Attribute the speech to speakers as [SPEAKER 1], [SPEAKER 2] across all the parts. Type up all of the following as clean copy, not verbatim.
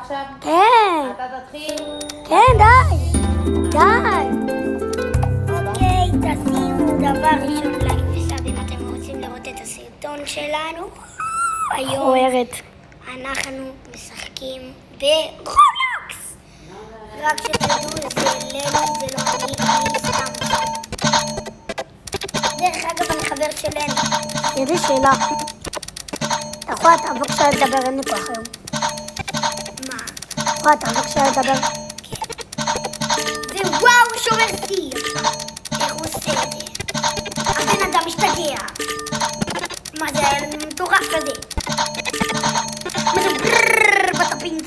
[SPEAKER 1] עכשיו?
[SPEAKER 2] כן.
[SPEAKER 1] אתה תתחיל?
[SPEAKER 2] כן, די. די. אוקיי, תשימו דבר ראשון לייק וסאב אם אתם רוצים לראות את הסרטון שלנו. היום אנחנו משחקים ברולוקס. רק שתדעו, זה לנו, זה לא אני סתם. דרך אגב, אני חבר של לנו. יש לי שאלה. אתה יכולה בבקשה לדבר, אין לי כוח היום. מה? יכולה בבקשה לדבר? כן. ווואו, שובר שיא. איך הוא עושה את זה? הבן אדם משתגע. מה זה מטורף כזה? מה זה ברררר בטפים?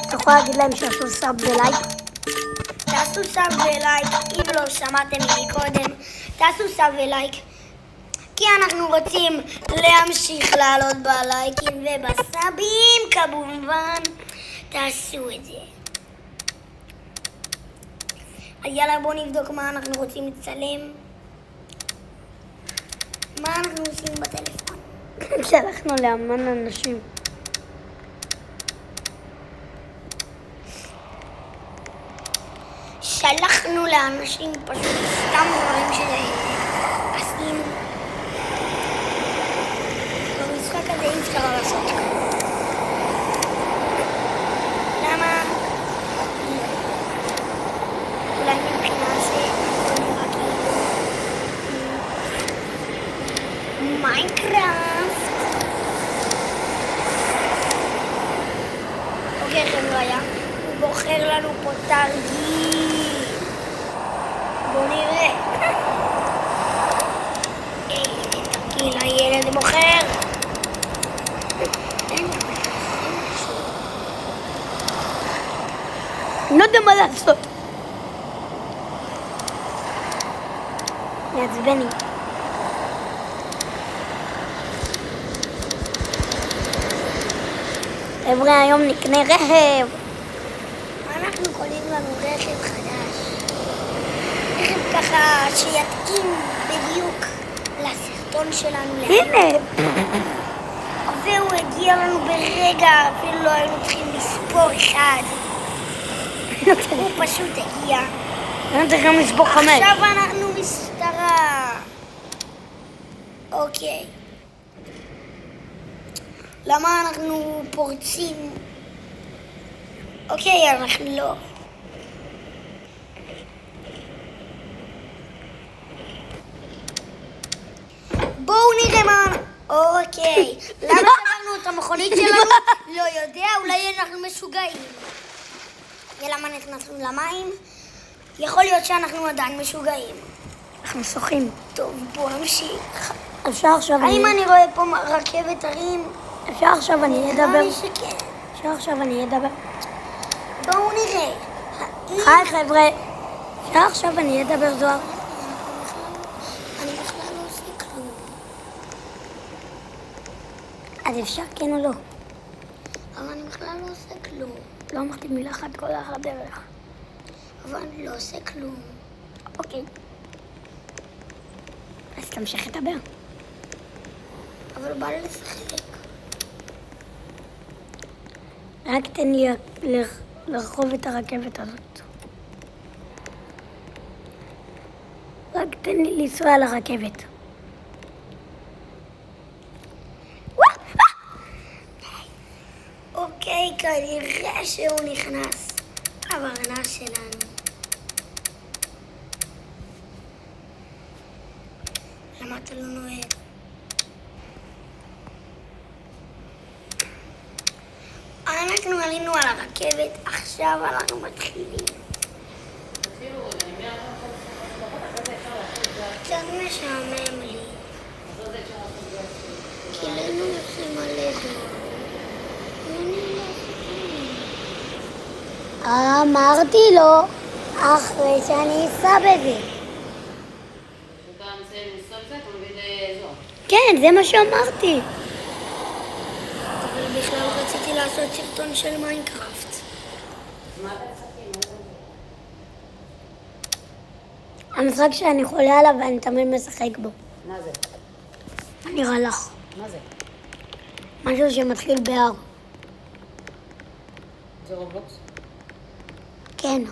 [SPEAKER 2] אתה יכולה להגיד להם שעשו סאב ולייק? תעשו סאב ולייק, אם לא שמעתם ממי קודם, תעשו סאב ולייק, כי אנחנו רוצים להמשיך לעלות בלייקים ובסאבים, כמובן, תעשו את זה. אז יאללה, בואו נבדוק מה אנחנו רוצים לצלם. מה אנחנו עושים בטלפון? שלחנו להמון אנשים. שלחנו לאנשים פשוט סתם דברים שעשינו. במשחק הזה אי אפשר לעשות ככה. למה? אולי מבחינה זה נראה כאילו מיינקראפט. אוקיי, חבר'ה, הוא בוחר לנו פה תרגיל. בואו נראה. איזה תרגיל הילד בוחר. לא יודע מה לעשות. מעצבני. חבר'ה, היום נקנה רכב. אנחנו קונים לנו רכב חדש. רכב ככה שיתאים בדיוק לסרטון שלנו. הנה. והוא הגיע לנו ברגע, אפילו לא היינו צריכים לספור אחד. הוא פשוט הגיע. היינו צריכים לספור 5. עכשיו אנחנו משטרה. אוקיי. למה אנחנו פורצים? אוקיי, אנחנו לא. בואו נראה מה... אוקיי. למה שמרנו את המכונית שלנו? לא יודע, אולי אנחנו משוגעים. ולמה נכנסנו למים? יכול להיות שאנחנו עדיין משוגעים. אנחנו שוחים. טוב, בואו נמשיך. אפשר עכשיו... האם אני רואה פה רכבת הרים? אפשר עכשיו אני אדבר? נראה לי שכן. אפשר עכשיו אני אדבר? בואו נראה. היי חבר'ה. אפשר עכשיו אני אדבר זוהר? אני בכלל לא עושה כלום. אז אפשר כן או לא? אבל אני בכלל לא עושה כלום. לא אמרתי מילה אחת כל הדרך. אבל אני לא עושה כלום. אוקיי. אז תמשיך לדבר. אבל בא לי לשחק. רק תן לי לרחוב את הרכבת הזאת. רק תן לי לנסוע על הרכבת. אוקיי, כנראה שהוא נכנס לברנה שלנו. למה אתה לא נוהג? אנחנו עלינו על הרכבת, עכשיו אנחנו מתחילים. קצת משעמם לי. כי לנו עושים מלא זמן. אמרתי לו, אחרי שאני אסע בזה.
[SPEAKER 1] כשאתה מסיים לסוף זה, אתה מביא לאזור.
[SPEAKER 2] כן, זה מה שאמרתי. אבל בכלל רציתי לעשות סרטון של מיינקראפט.
[SPEAKER 1] מה אתה משחקים?
[SPEAKER 2] המשחק שאני חולה עליו ואני תמיד משחק בו.
[SPEAKER 1] מה זה?
[SPEAKER 2] נראה לך.
[SPEAKER 1] מה זה?
[SPEAKER 2] משהו שמתחיל ב-R.
[SPEAKER 1] זה רובלוקס?
[SPEAKER 2] כן.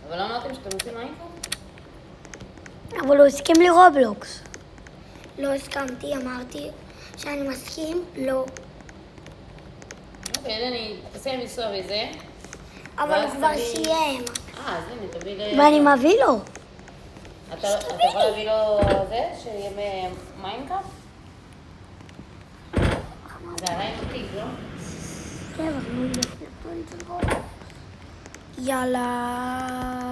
[SPEAKER 1] אבל לא אמרתם שאתם עושים מיינקראפט?
[SPEAKER 2] אבל הוא הסכים לי רובלוקס. לא הסכמתי, אמרתי שאני מסכים, לא.
[SPEAKER 1] אוקיי, אני תסיים לנסוע בזה.
[SPEAKER 2] אבל הוא
[SPEAKER 1] ואז
[SPEAKER 2] כבר
[SPEAKER 1] תביא-
[SPEAKER 2] סיים.
[SPEAKER 1] אז הנה, תביא לי...
[SPEAKER 2] ואני מביא לו.
[SPEAKER 1] אתה יכול להביא לו זה, שיהיה במיינקראפט? זה עדיין מתיק, לא?
[SPEAKER 2] כן, אבל יאללה.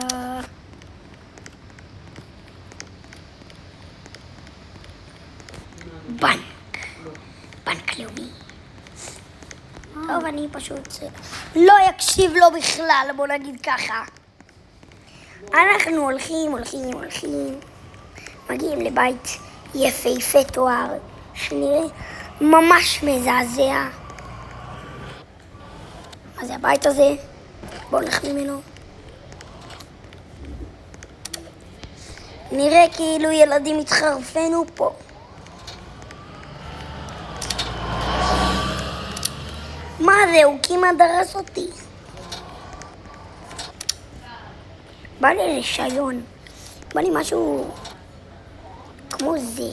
[SPEAKER 2] בנק לאומי. טוב, אני פשוט לא יקשיב לו בכלל, בוא נגיד ככה. אנחנו הולכים, מגיעים לבית יפהפה תואר, שנראה ממש מזעזע. מה זה הבית הזה? בואו נלך ממנו. נראה כאילו ילדים התחרפנו פה. מה זה? הוא כמעט דרס אותי. בא לי רישיון. בא לי משהו כמו זה.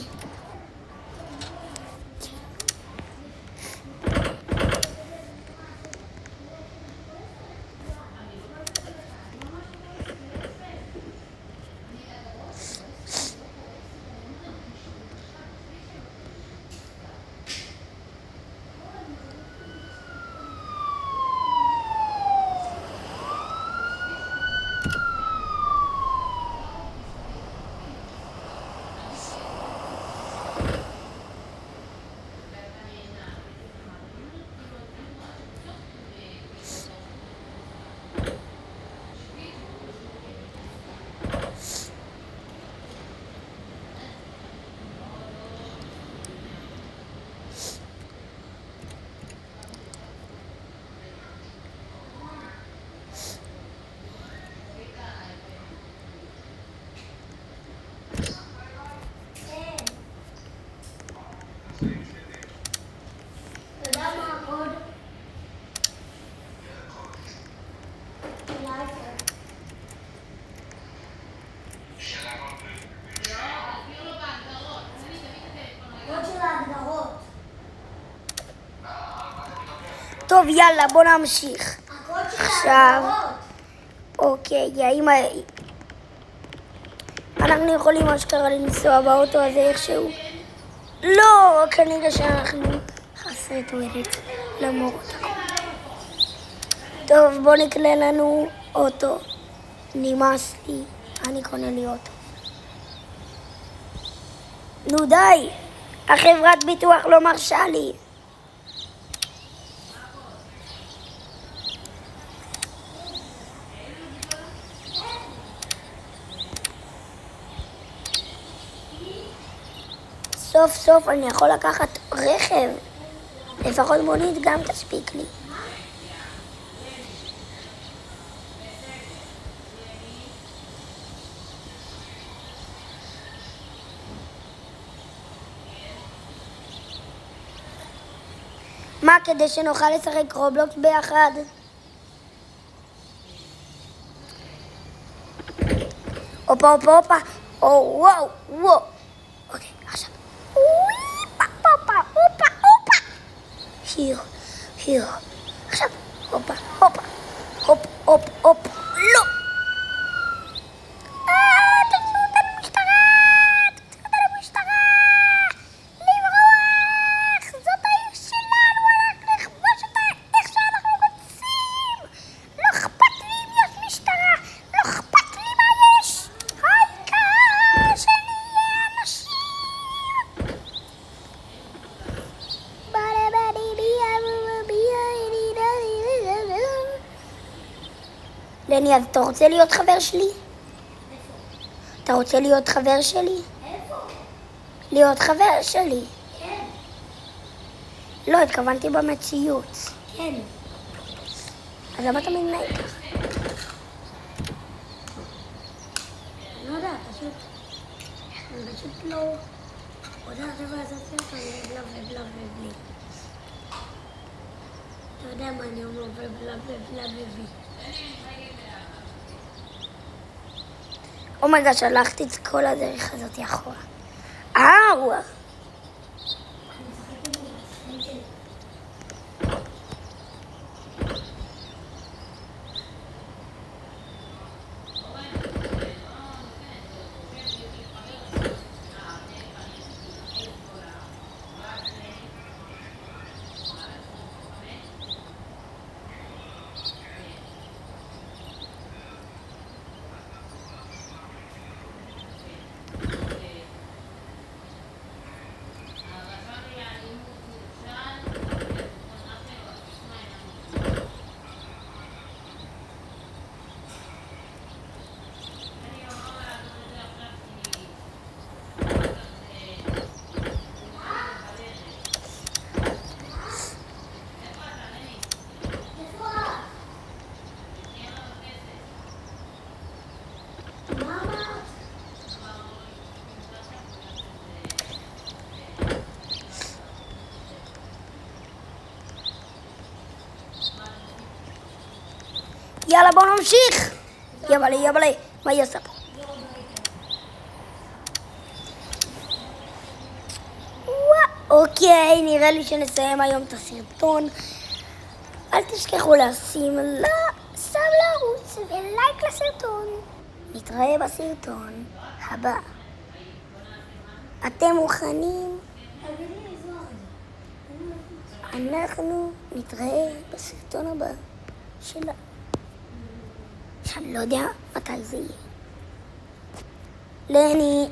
[SPEAKER 2] טוב, יאללה, בוא נמשיך. עכשיו, אוקיי, האמא... אנחנו יכולים אשכרה לנסוע באוטו הזה איכשהו? לא, כנראה שאנחנו חסרי תועלת למרות הכל. טוב, בוא נקנה לנו אוטו. נמאס לי, אני קונה לי אוטו. נו די, החברת ביטוח לא מרשה לי. סוף סוף אני יכול לקחת רכב. לפחות מונית גם תספיק לי. מה, כדי שנוכל לשחק רובלוקס ביחד? הופה, הופה, הופה. או, וואו, וואו. אוקיי, עכשיו. הופה, הופה, הופה, הופה. היו, היו. עכשיו, הופה, הופה. הופ, הופ, הופ. לא. תוציאו אותנו משטרה. תוציאו אותנו משטרה. לברוח. זאת העיר שלנו. אנחנו נכבוש אותה איך שאנחנו רוצים. לא אכפת לי אם יש משטרה. לא אכפת לי מה יש. העיקר שנהיה אנשים. לני, אז אתה רוצה להיות חבר שלי? אתה רוצה להיות חבר שלי?
[SPEAKER 3] איפה?
[SPEAKER 2] להיות חבר שלי.
[SPEAKER 3] כן.
[SPEAKER 2] לא, התכוונתי במציאות.
[SPEAKER 3] כן.
[SPEAKER 2] אז למה אתה מתנהג ככה?
[SPEAKER 3] אני לא יודעת, אני פשוט לא... רוצה עכשיו לעשות סרט, אני בלה ובלה ובלי. אתה יודע מה אני אומר, ובלבלבלבלבי.
[SPEAKER 2] אומייגה, שלחתי את כל הדרך הזאת אחורה. אאו! יאללה, בואו נמשיך! יבלה, מה היא עושה פה? אוקיי, נראה לי שנסיים היום את הסרטון. אל תשכחו לשים סאב לערוץ ולייק לסרטון. נתראה בסרטון הבא. אתם מוכנים? אנחנו נתראה בסרטון הבא שלה. שאני לא יודע מתי זה יהיה. לני,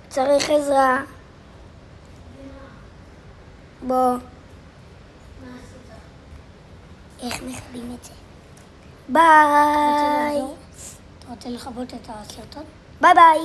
[SPEAKER 2] צריך עזרה. בוא. איך מכבים את זה? ביי.
[SPEAKER 3] אתה רוצה לכבות את הסרטון?
[SPEAKER 2] ביי ביי.